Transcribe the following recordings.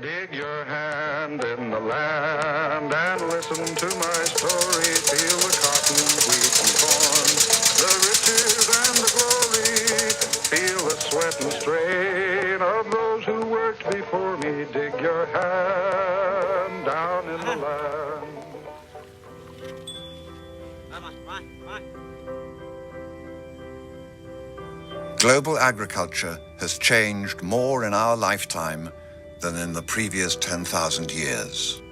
Dig your hand in the land and listen to my story. Feel the cotton, wheat, and corn, the riches and the glory. Feel the sweat and strain of those who worked before me. Dig your hand down in the land. Global agriculture has changed more in our lifetime than in the previous 10,000 years.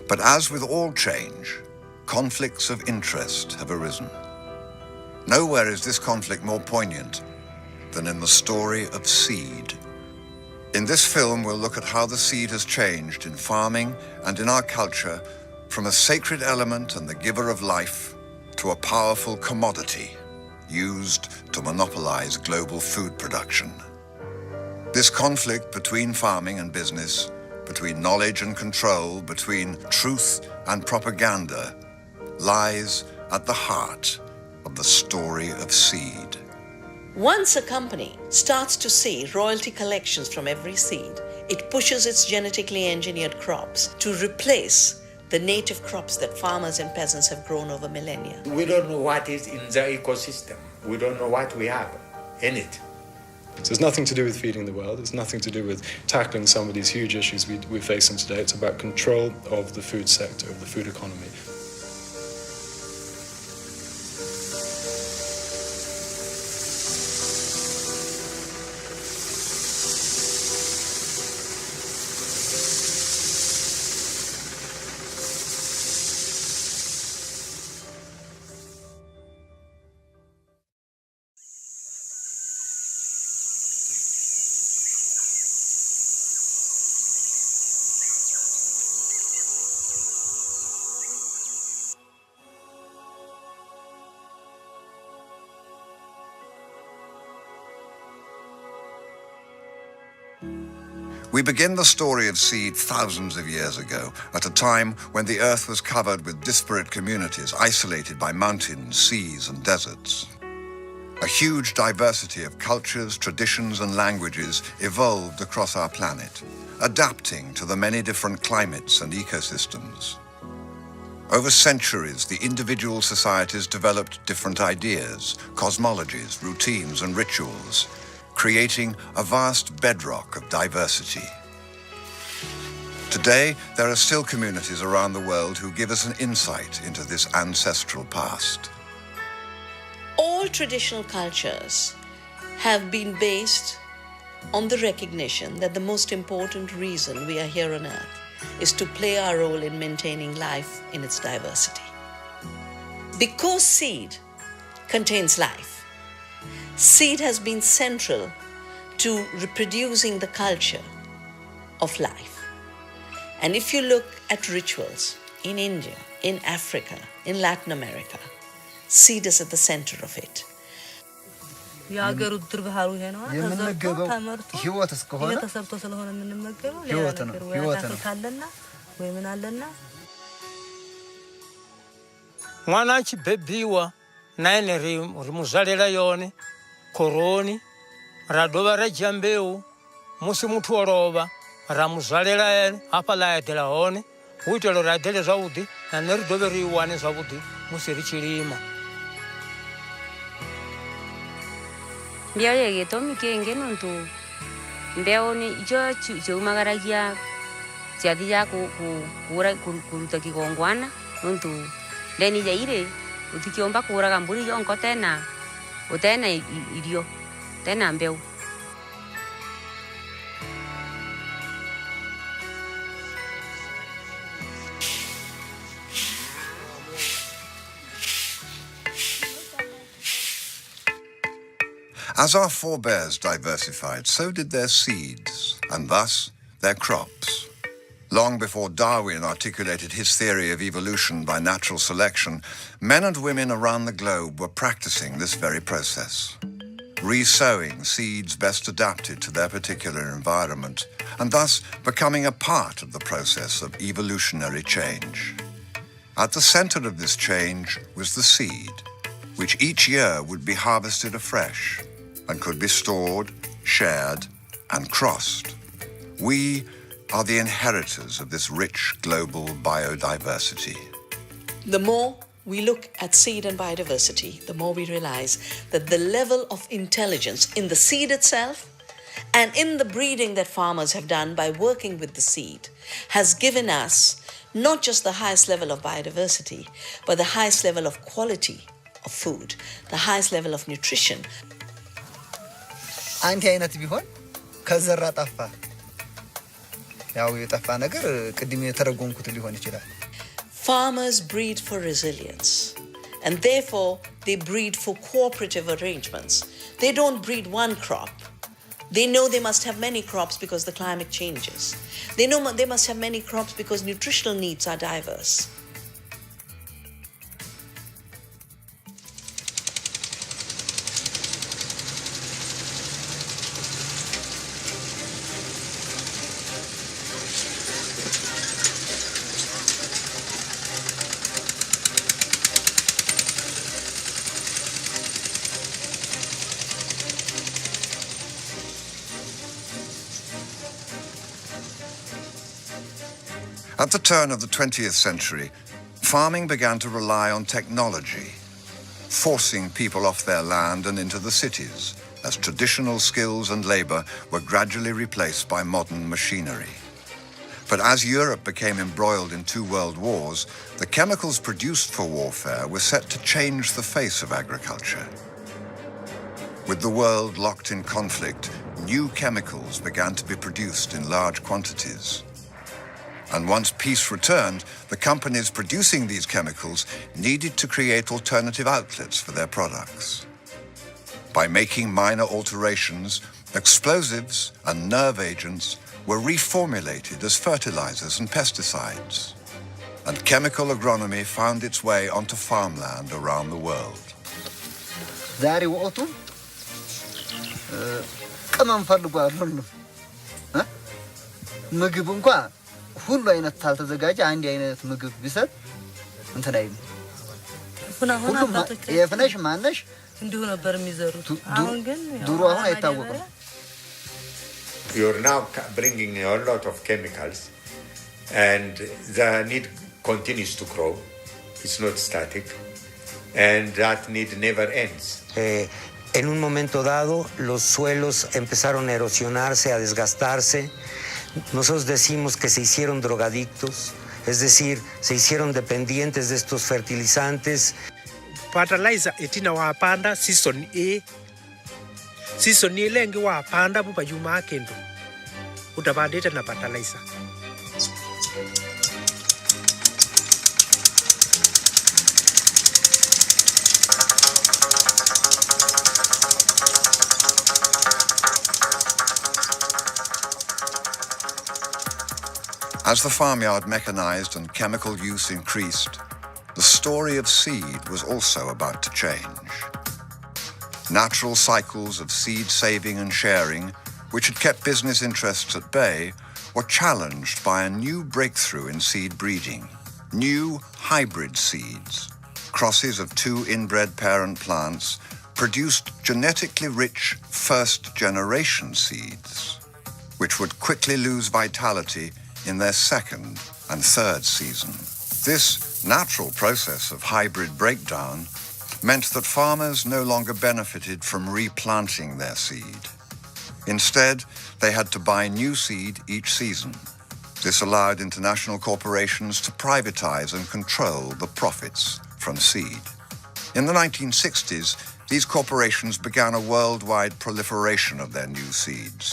But as with all change, conflicts of interest have arisen. Nowhere is this conflict more poignant than in the story of seed. In this film, we'll look at how the seed has changed in farming and in our culture from a sacred element and the giver of life to a powerful commodity used to monopolize global food production. This conflict between farming and business, between knowledge and control, between truth and propaganda, lies at the heart of the story of seed. Once a company starts to see royalty collections from every seed, it pushes its genetically engineered crops to replace the native crops that farmers and peasants have grown over millennia. We don't know what is in the ecosystem. We don't know what we have in it. So it's nothing to do with feeding the world. It's nothing to do with tackling some of these huge issues we're facing today. It's about control of the food sector, of the food economy. We begin the story of seed thousands of years ago, at a time when the earth was covered with disparate communities, isolated by mountains, seas, and deserts. A huge diversity of cultures, traditions, and languages evolved across our planet, adapting to the many different climates and ecosystems. Over centuries, the individual societies developed different ideas, cosmologies, routines, and rituals, creating a vast bedrock of diversity. Today, there are still communities around the world who give us an insight into this ancestral past. All traditional cultures have been based on the recognition that the most important reason we are here on earth is to play our role in maintaining life in its diversity. Because seed contains life, seed has been central to reproducing the culture of life. And if you look at rituals in India, in Africa, in Latin America, seed is at the center of it. የምንመገበው ህይወት እስከሆነ ህይወት ነው ወይ ምን አለና mwananchi bebiwa naene rimuzalela yone koroni radova rajambeu musi muthu oloba ramuzalela ene apa laetela one uitelo radele zaudi na neridove riwane zaudi musi richilima mbiaye getomi kenge nontu mbeoni ijo chumagaragia chathia kuruta kigongwana nontu ndeni jaire utikiomba kuraga mburi yonko tena utena irio tena mbeu. As our forebears diversified, so did their seeds, and thus their crops. Long before Darwin articulated his theory of evolution by natural selection, men and women around the globe were practicing this very process, re-sowing seeds best adapted to their particular environment, and thus becoming a part of the process of evolutionary change. At the center of this change was the seed, which each year would be harvested afresh and could be stored, shared, and crossed. We are the inheritors of this rich global biodiversity. The more we look at seed and biodiversity, the more we realize that the level of intelligence in the seed itself and in the breeding that farmers have done by working with the seed has given us not just the highest level of biodiversity, but the highest level of quality of food, the highest level of nutrition. አንድ አይነት ቢሆን ከዘራ ጠፋ ያው የጠፋ ነገር ቅድም የተረጎምኩት ሊሆን ይችላል Farmers breed for resilience, and therefore they breed for cooperative arrangements. They don't breed one crop. They know they must have many crops because the climate changes. They know they must have many crops because nutritional needs are diverse. At the turn of the 20th century, farming began to rely on technology, forcing people off their land and into the cities, as traditional skills and labor were gradually replaced by modern machinery. But as Europe became embroiled in 2 world wars, the chemicals produced for warfare were set to change the face of agriculture. With the world locked in conflict, new chemicals began to be produced in large quantities. And once peace returned, the companies producing these chemicals needed to create alternative outlets for their products. By making minor alterations, explosives and nerve agents were reformulated as fertilizers and pesticides. And chemical agronomy found its way onto farmland around the world. ዛሬ ወቅቱ ቅመም ፈልጓል ሁሉ ምግብ እንኳን ሁሉ አይነት ታልተዘጋጀ አንድ አይነት ምግብ ቢሰጥ እንትን አይም ሁሉም የፍነሽ ማነሽ እንዲሁ ነበር የሚዘሩት አሁን ግን ዱሮ አሁን አይታወቅም You're now bringing a lot of chemicals and the need continues to grow. It's not static and that need never ends. En un momento dado los suelos empezaron a erosionarse, a desgastarse. Nosotros decimos que se hicieron drogadictos, es decir, se hicieron dependientes de estos fertilizantes. Fertilizer etina wapanda season A lengi wapanda buba yuma kendo utabadeta na fertilizer. As the farmyard mechanized and chemical use increased, the story of seed was also about to change. Natural cycles of seed saving and sharing, which had kept business interests at bay, were challenged by a new breakthrough in seed breeding. New hybrid seeds, crosses of 2 inbred parent plants, produced genetically rich first-generation seeds, which would quickly lose vitality in their second and third season. This natural process of hybrid breakdown meant that farmers no longer benefited from replanting their seed. Instead, they had to buy new seed each season. This allowed international corporations to privatize and control the profits from seed. In the 1960s, these corporations began a worldwide proliferation of their new seeds.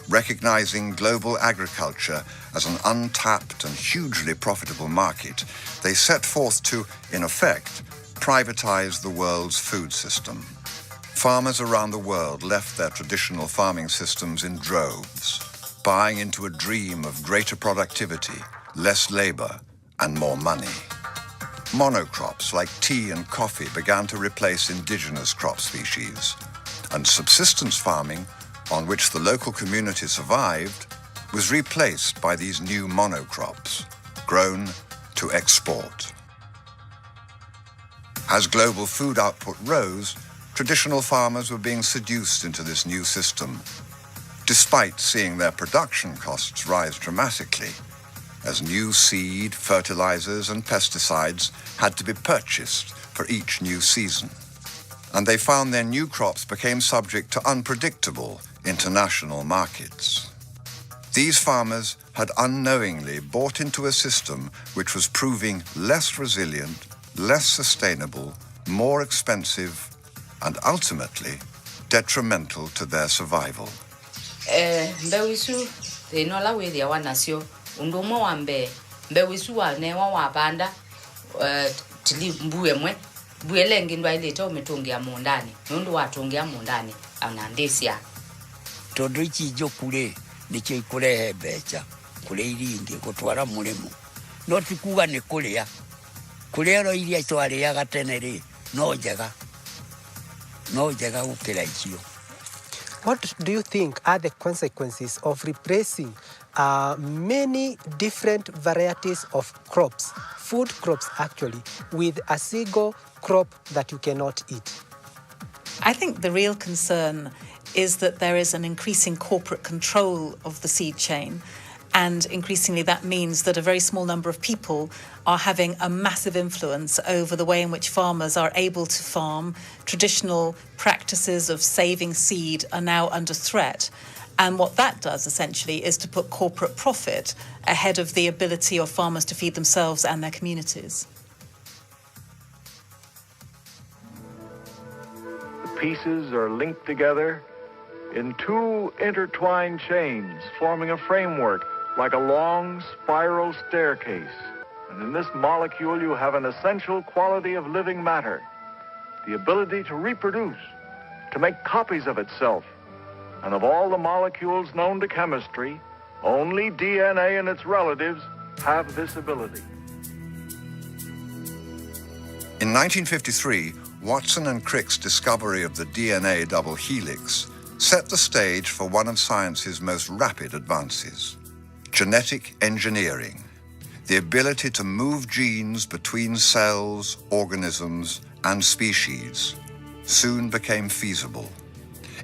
Recognizing global agriculture as an untapped and hugely profitable market, they set forth to, in effect, privatize the world's food system. Farmers around the world left their traditional farming systems in droves, buying into a dream of greater productivity, less labor, and more money. Monocrops like tea and coffee began to replace indigenous crop species, and subsistence farming, on which the local community survived, was replaced by these new monocrops, grown to export. As global food output rose, traditional farmers were being seduced into this new system. despite seeing their production costs rise dramatically, as new seed, fertilizers and pesticides had to be purchased for each new season. And they found their new crops became subject to unpredictable international markets. These farmers had unknowingly bought into a system which was proving less resilient, less sustainable, more expensive, and ultimately detrimental to their survival. Mbewisu inola wedia wanasio undumo wambe mbewisu wa newa wabanda tili mbuye mwe buyelengi ndwa ileta umetungia mundani nundu watungia mundani anandesia todo ikijo kule nicho ikulehe becha kule iringi gutwara murimo no tikuga ni kulia kulero iria twariaga tenere no njega gukira icio. What do you think are the consequences of replacing many different varieties of crops, food crops actually, with a single crop that you cannot eat? I think the real concern is that there is an increasing corporate control of the seed chain. And increasingly that means that a very small number of people are having a massive influence over the way in which farmers are able to farm. Traditional practices of saving seed are now under threat. And what that does essentially is to put corporate profit ahead of the ability of farmers to feed themselves and their communities. The pieces are linked together in two intertwined chains, forming a framework like a long spiral staircase. And in this molecule you have an essential quality of living matter, the ability to reproduce, to make copies of itself. And of all the molecules known to chemistry, only DNA and its relatives have this ability. In 1953, Watson and Crick's discovery of the DNA double helix set the stage for one of science's most rapid advances. Genetic engineering, the ability to move genes between cells, organisms, and species, soon became feasible.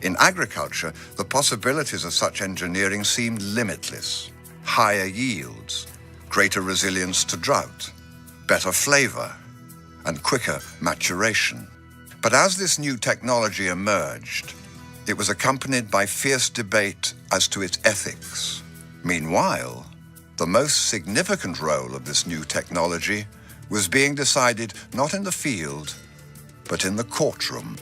In agriculture, the possibilities of such engineering seemed limitless. Higher yields, greater resilience to drought, better flavor, and quicker maturation. But as this new technology emerged, it was accompanied by fierce debate as to its ethics. Meanwhile, the most significant role of this new technology was being decided not in the field, but in the courtroom.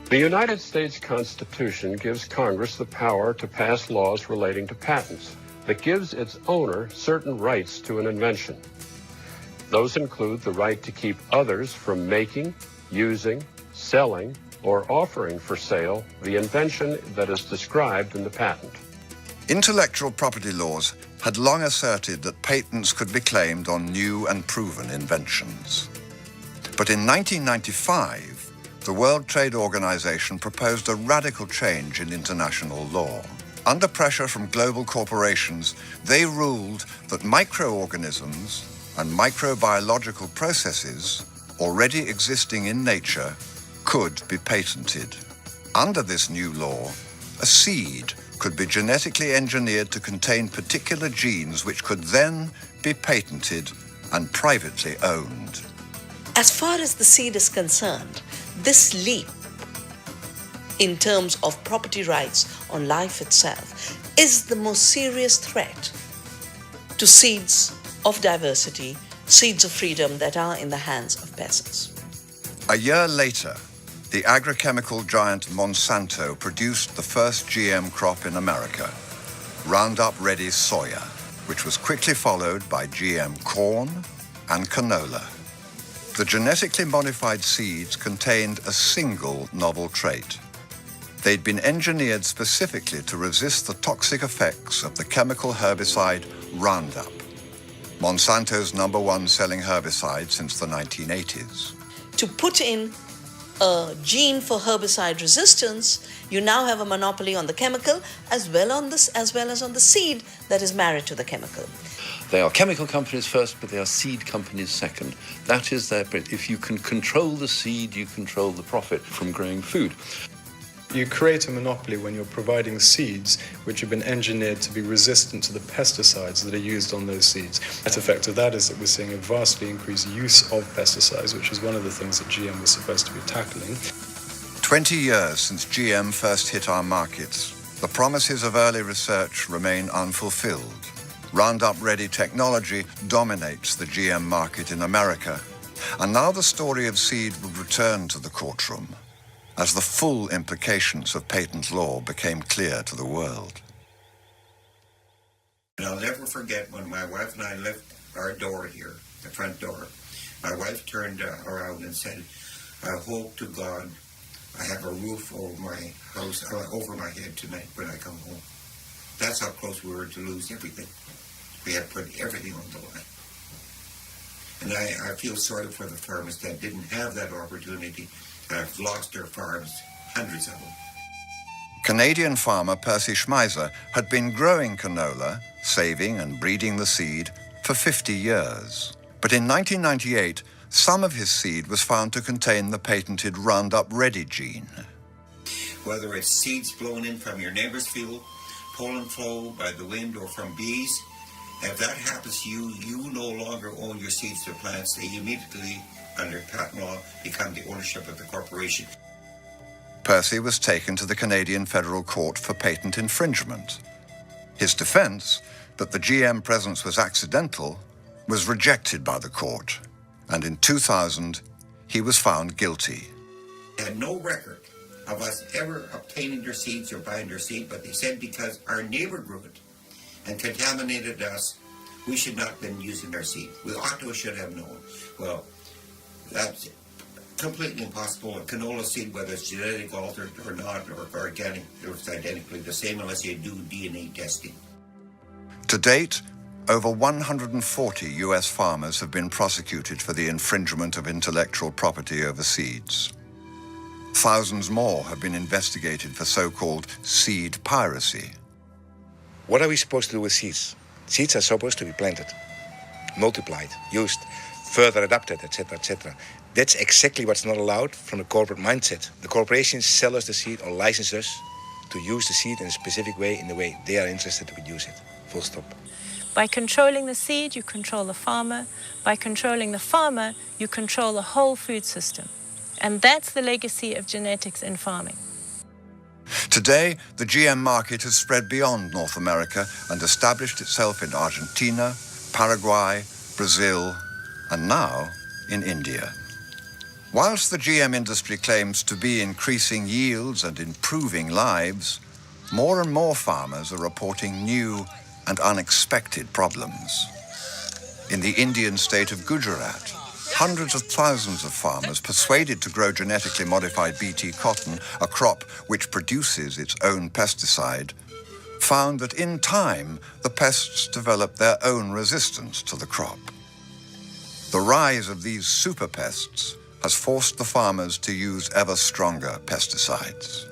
The United States Constitution gives Congress the power to pass laws relating to patents that gives its owner certain rights to an invention. Those include the right to keep others from making, using, selling, or offering for sale the invention that is described in the patent. Intellectual property laws had long asserted that patents could be claimed on new and proven inventions. But in 1995, the World Trade Organization proposed a radical change in international law. Under pressure from global corporations, they ruled that microorganisms and microbiological processes already existing in nature could be patented. Under this new law, a seed could be genetically engineered to contain particular genes which could then be patented and privately owned. As far as the seed is concerned, this leap in terms of property rights on life itself is the most serious threat to seeds of diversity, seeds of freedom that are in the hands of peasants. A year later, the agrochemical giant Monsanto produced the first GM crop in America, Roundup Ready soya, which was quickly followed by GM corn and canola. The genetically modified seeds contained a single novel trait. They'd been engineered specifically to resist the toxic effects of the chemical herbicide Roundup, Monsanto's #1 selling herbicide since the 1980s. To put in a gene for herbicide resistance, you now have a monopoly on the chemical as well as on the seed that is married to the chemical. They are chemical companies first, but they are seed companies second. That is their bit. If you can control the seed, you control the profit from growing food. You create a monopoly when you're providing seeds which have been engineered to be resistant to the pesticides that are used on those seeds. The effect of that is that we're seeing a vastly increased use of pesticides, which is one of the things that GM was supposed to be tackling. 20 years since GM first hit our markets, the promises of early research remain unfulfilled. Roundup-ready technology dominates the GM market in America, and now the story of seed would return to the courtroom as the full implications of patent law became clear to the world. And I'll never forget when my wife and I left our door here, the front door, my wife turned around and said, "I hope to God I have a roof over my house, over my head tonight when I come home." That's how close we were to lose everything. We had put everything on the line. And I feel sorry for the farmers that didn't have that opportunity, that have lost their farms, hundreds of them. Canadian farmer Percy Schmeiser had been growing canola, saving and breeding the seed, for 50 years. But in 1998, some of his seed was found to contain the patented Roundup Ready gene. Whether it's seeds blown in from your neighbor's field, pollen flow by the wind, or from bees, if that happens to you, you no longer own your seeds to plants. They immediately, under patent law, become the ownership of the corporation. Percy was taken to the Canadian Federal Court for patent infringement. His defense, that the GM presence was accidental, was rejected by the court, and in 2000, he was found guilty. They had no record of us ever obtaining their seeds or buying their seed, but they said because our neighbor grew it and contaminated us, we should not have been using their seed. We ought to, should have known. Well, that's completely impossible. A canola seed, whether it's genetic altered or not, or organic, it's identically the same unless you do DNA testing. To date, over 140 U.S. farmers have been prosecuted for the infringement of intellectual property over seeds. Thousands more have been investigated for so-called seed piracy. What are we supposed to do with seeds? Seeds are supposed to be planted, multiplied, used, further adapted, etc., etc. That's exactly what's not allowed from the corporate mindset. The corporations sell us the seed or license us to use the seed in a specific way, in the way they are interested to use it. Full stop. By controlling the seed, you control the farmer. By controlling the farmer, you control the whole food system. And that's the legacy of genetics in farming. Today, the GM market has spread beyond North America and established itself in Argentina, Paraguay, Brazil, and now in India. Whilst the GM industry claims to be increasing yields and improving lives, more and more farmers are reporting new and unexpected problems. In the Indian state of Gujarat, hundreds of thousands of farmers persuaded to grow genetically modified BT cotton, a crop which produces its own pesticide, found that in time the pests developed their own resistance to the crop. The rise of these super pests has forced the farmers to use ever stronger pesticides.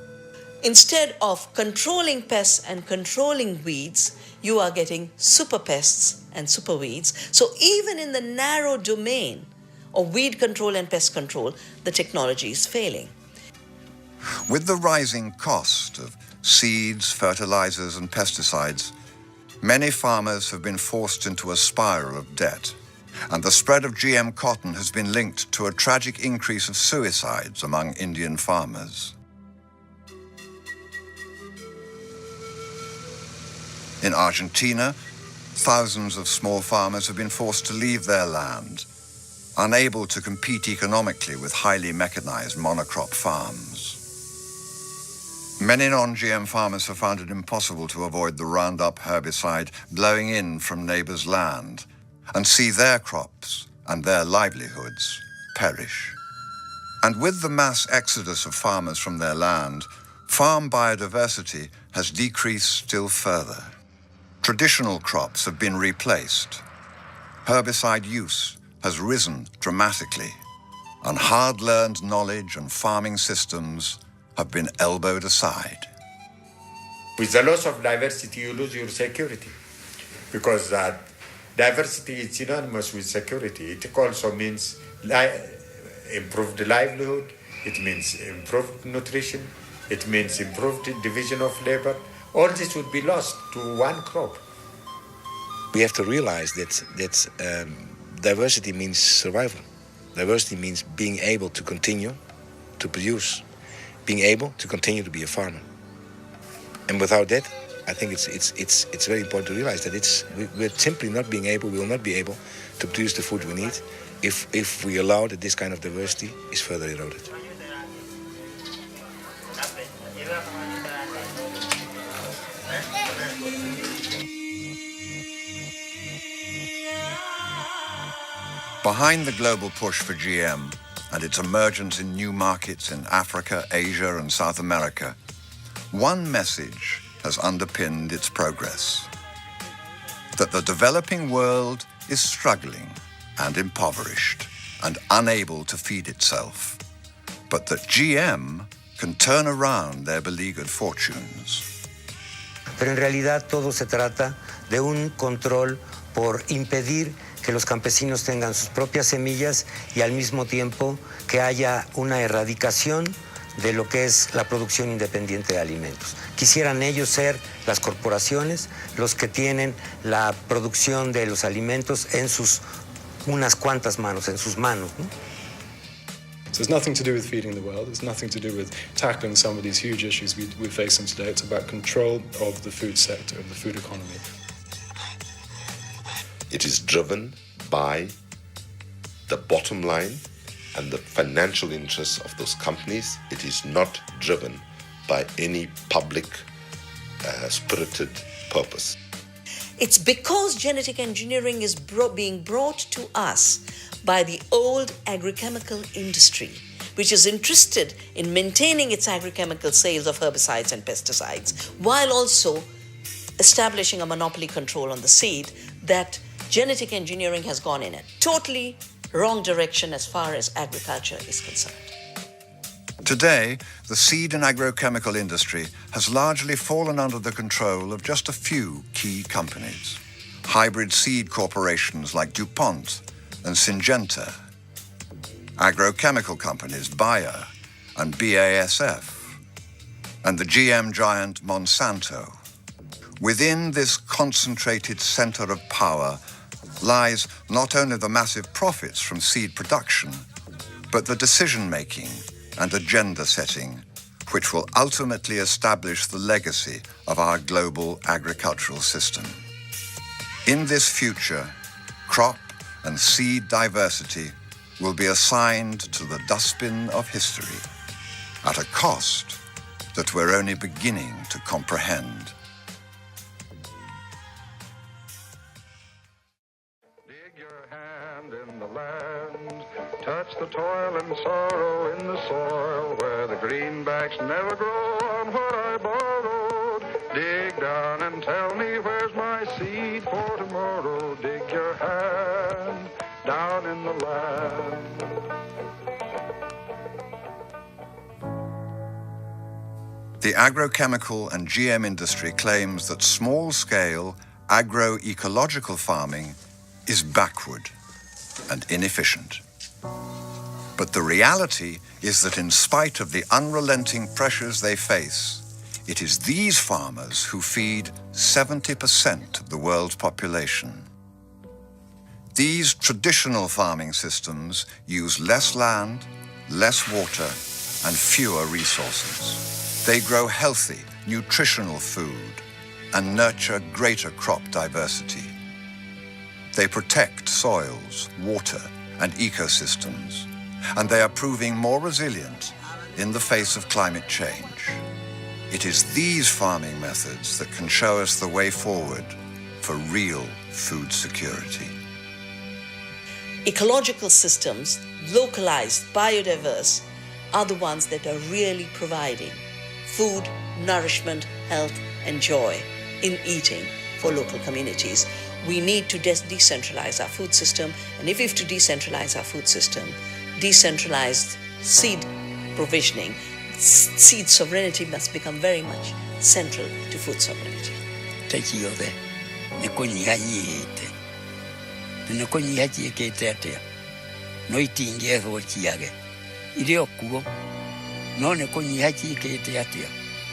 Instead of controlling pests and controlling weeds, you are getting super pests and super weeds. So even in the narrow domain of weed control and pest control, the technology is failing. With the rising cost of seeds, fertilizers, and pesticides, many farmers have been forced into a spiral of debt, and the spread of GM cotton has been linked to a tragic increase of suicides among Indian farmers. In Argentina, thousands of small farmers have been forced to leave their land, unable to compete economically with highly mechanized monocrop farms. Many non-GM farmers have found it impossible to avoid the Roundup herbicide blowing in from neighbors' land and see their crops and their livelihoods perish. And with the mass exodus of farmers from their land, farm biodiversity has decreased still further. Traditional crops have been replaced. Herbicide use has risen dramatically, and hard-learned knowledge and farming systems have been elbowed aside. With the loss of diversity, you lose your security, because that diversity is synonymous with security. It also means improved livelihood, it means improved nutrition, It means improved division of labor. All this would be lost to one crop. We have to realize that diversity means survival. Diversity means being able to continue to produce, being able to continue to be a farmer. And without that, I think it's very important to realize that we're simply not being able, we will not be able to produce the food we need if we allow that this kind of diversity is further eroded. Behind the global push for GM and its emergence in new markets in Africa, Asia, and South America, one message has underpinned its progress: that the developing world is struggling and impoverished and unable to feed itself, but that GM can turn around their beleaguered fortunes. Pero en realidad todo se trata de un control por impedir que los campesinos tengan sus propias semillas y al mismo tiempo que haya una erradicación de lo que es la producción independiente de alimentos. Quisieran ellos ser las corporaciones los que tienen la producción de los alimentos en sus unas cuantas manos, en sus manos, ¿no? So it's nothing to do with feeding the world. It's nothing to do with tackling some of these huge issues we're facing today. It's about control of the food sector, of the food economy. It is driven by the bottom line and the financial interests of those companies. It is not driven by any public spirited purpose. It's because genetic engineering is being brought to us by the old agrochemical industry, which is interested in maintaining its agrochemical sales of herbicides and pesticides, while also establishing a monopoly control on the seed, that genetic engineering has gone in a totally wrong direction as far as agriculture is concerned. Today, the seed and agrochemical industry has largely fallen under the control of just a few key companies. Hybrid seed corporations like DuPont and Syngenta, agrochemical companies Bayer and BASF, and the GM giant Monsanto. Within this concentrated center of power lies not only the massive profits from seed production, but the decision-making and agenda-setting which will ultimately establish the legacy of our global agricultural system. In this future, crop and seed diversity will be assigned to the dustbin of history at a cost that we're only beginning to comprehend. Touch the toil and sorrow in the soil where the greenbacks never grow on what I borrowed. Dig down and tell me where's my seed for tomorrow. Dig your hand down in the land. The agrochemical and GM industry claims that small-scale agroecological farming is backward and inefficient. But the reality is that in spite of the unrelenting pressures they face, it is these farmers who feed 70% of the world's population. These traditional farming systems use less land, less water, and fewer resources. They grow healthy, nutritional food and nurture greater crop diversity. They protect soils, water, and ecosystems, and they are proving more resilient in the face of climate change. It is these farming methods that can show us the way forward for real food security. Ecological systems, localized, biodiverse, are the ones that are really providing food, nourishment, health, and joy in eating for local communities. We need to decentralize our food system, and if we have to decentralize our food system, decentralized seed provisioning, seed sovereignty must become very much central to food sovereignty. none kunyiha chikete atia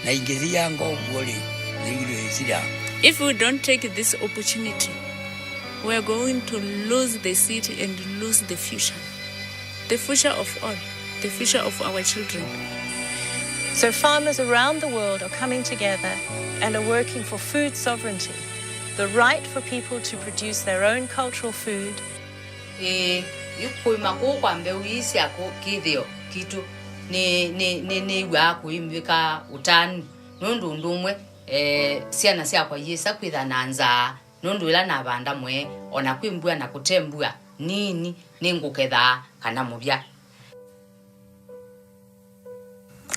na ingithianga uguo ri nigire sira. If we don't take this opportunity, we are going to lose the city and lose the future of all, the future of our children. So farmers around the world are coming together and are working for food sovereignty, the right for people to produce their own cultural food. Yukuima ko kwambe uisi ako kithio kitu ni wa kuimvika utani nundu ndumwe ciana ciakwa yisa kwitha na nza nundu ila na banda mwe ona kwimbua na kutembua nini ninguketha kana mubya.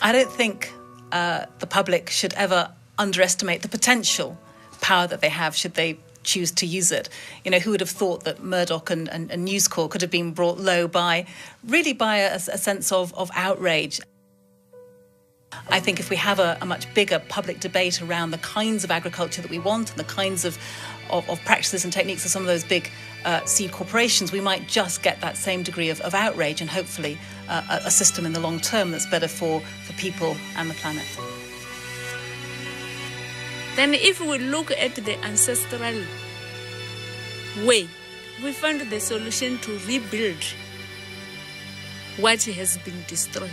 I don't think the public should ever underestimate the potential power that they have should they choose to use it. You know, who would have thought that Murdoch and News Corp could have been brought low by a sense of outrage. I think if we have a much bigger public debate around the kinds of agriculture that we want and the kinds of practices and techniques of some of those big seed corporations, we might just get that same degree of outrage and hopefully a system in the long term that's better for people and the planet. Then if we look at the ancestral way, we find the solution to rebuild what has been destroyed.